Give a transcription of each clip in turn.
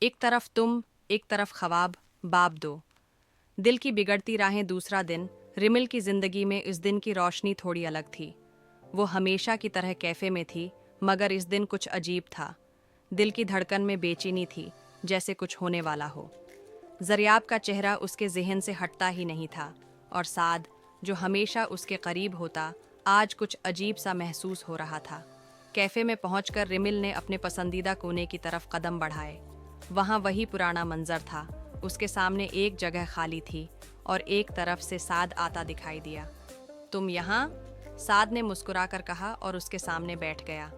एक तरफ तुम, एक तरफ ख्वाब, बाब दो। दिल की बिगड़ती राहें दूसरा दिन। रिमिल की जिंदगी में इस दिन की रोशनी थोड़ी अलग थी। वो हमेशा की तरह कैफे में थी, मगर इस दिन कुछ अजीब था। दिल की धड़कन में बेचैनी थी, जैसे कुछ होने वाला हो। जरियाब का चेहरा उसके जहन से हटता ही नहीं था, और साद, जो हमेशा उसके करीब होता, आज कुछ अजीब सा महसूस हो रहा था। कैफे में पहुंचकर रिमिल ने अपने पसंदीदा कोने की तरफ कदम बढ़ाए। वहां वही पुराना मंजर था। उसके सामने एक जगह खाली थी और एक तरफ से साद आता दिखाई दिया। तुम यहाँ? साद ने मुस्कुराकर कहा और उसके सामने बैठ गया।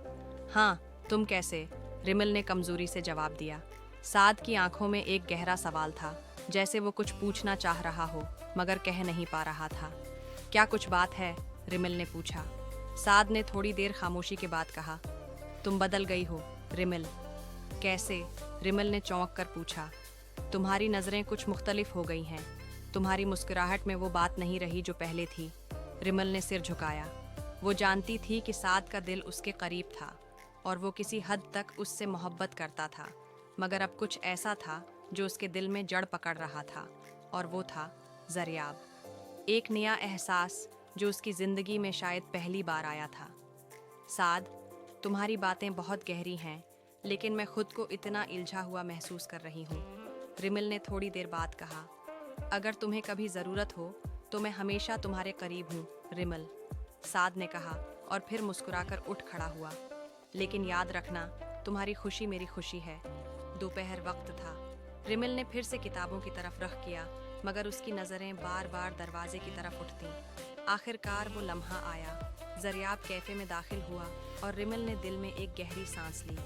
हाँ, तुम कैसे? रिमिल ने कमजोरी से जवाब दिया। साद की आंखों में एक गहरा सवाल था, जैसे वो कुछ पूछना चाह रहा हो मगर कह नहीं पा रहा था। क्या कुछ बात है? रिमिल ने पूछा। साद ने थोड़ी देर खामोशी के बाद कहा, तुम बदल गई हो रिमिल। कैसे? रिमिल ने चौंक कर पूछा। तुम्हारी नज़रें कुछ मुख्तलिफ हो गई हैं। तुम्हारी मुस्कुराहट में वो बात नहीं रही जो पहले थी। रिमिल ने सिर झुकाया। वो जानती थी कि साद का दिल उसके करीब था और वो किसी हद तक उससे मोहब्बत करता था, मगर अब कुछ ऐसा था जो उसके दिल में जड़ पकड़ रहा था, और वो था जरियाब। एक नया एहसास जो उसकी ज़िंदगी में शायद पहली बार आया था। साद, तुम्हारी बातें बहुत गहरी हैं, लेकिन मैं खुद को इतना इल्झा हुआ महसूस कर रही हूँ। रिमिल ने थोड़ी देर बाद कहा। अगर तुम्हें कभी ज़रूरत हो तो मैं हमेशा तुम्हारे करीब हूँ रिमिल, साद ने कहा और फिर मुस्कुराकर उठ खड़ा हुआ। लेकिन याद रखना, तुम्हारी खुशी मेरी खुशी है। दोपहर वक्त था। रिमिल ने फिर से किताबों की तरफ रुख किया, मगर उसकी नज़रें बार बार दरवाजे की तरफ उठतीं। आखिरकार वो लम्हा आया। जरियाब कैफे में दाखिल हुआ और रिमिल ने दिल में एक गहरी सांस ली।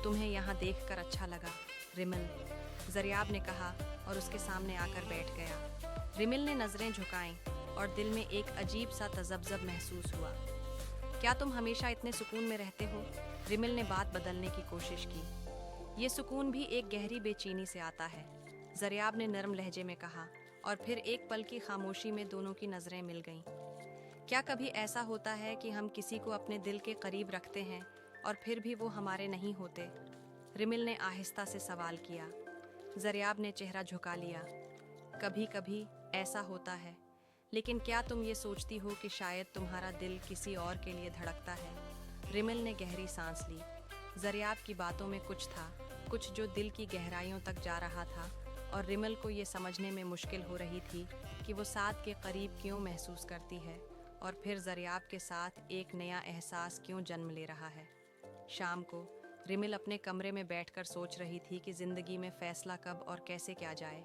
तुम्हें यहाँ देखकर अच्छा लगा रिमिल, जरियाब ने कहा और उसके सामने आकर बैठ गया। रिमिल ने नज़रें झुकाईं और दिल में एक अजीब सा तजब्जब महसूस हुआ। क्या तुम हमेशा इतने सुकून में रहते हो? रिमिल ने बात बदलने की कोशिश की। ये सुकून भी एक गहरी बेचैनी से आता है, जरियाब ने नरम लहजे में कहा, और फिर एक पल की खामोशी में दोनों की नज़रें मिल गईं। क्या कभी ऐसा होता है कि हम किसी को अपने दिल के करीब रखते हैं और फिर भी वो हमारे नहीं होते? रिमिल ने आहिस्ता से सवाल किया। जरियाब ने चेहरा झुका लिया। कभी कभी ऐसा होता है, लेकिन क्या तुम ये सोचती हो कि शायद तुम्हारा दिल किसी और के लिए धड़कता है? रिमिल ने गहरी सांस ली। जरियाब की बातों में कुछ था, कुछ जो दिल की गहराइयों तक जा रहा था, और रिमिल को ये समझने में मुश्किल हो रही थी कि वो साद के करीब क्यों महसूस करती है, और फिर जरियाब के साथ एक नया एहसास क्यों जन्म ले रहा है। शाम को रिमिल अपने कमरे में बैठकर सोच रही थी कि ज़िंदगी में फ़ैसला कब और कैसे किया जाए।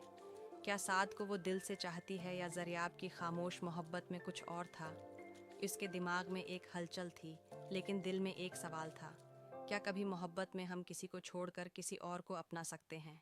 क्या साद को वो दिल से चाहती है या जरियाब की खामोश मोहब्बत में कुछ और था? इसके दिमाग में एक हलचल थी, लेकिन दिल में एक सवाल था। क्या कभी मोहब्बत में हम किसी को छोड़कर किसी और को अपना सकते हैं?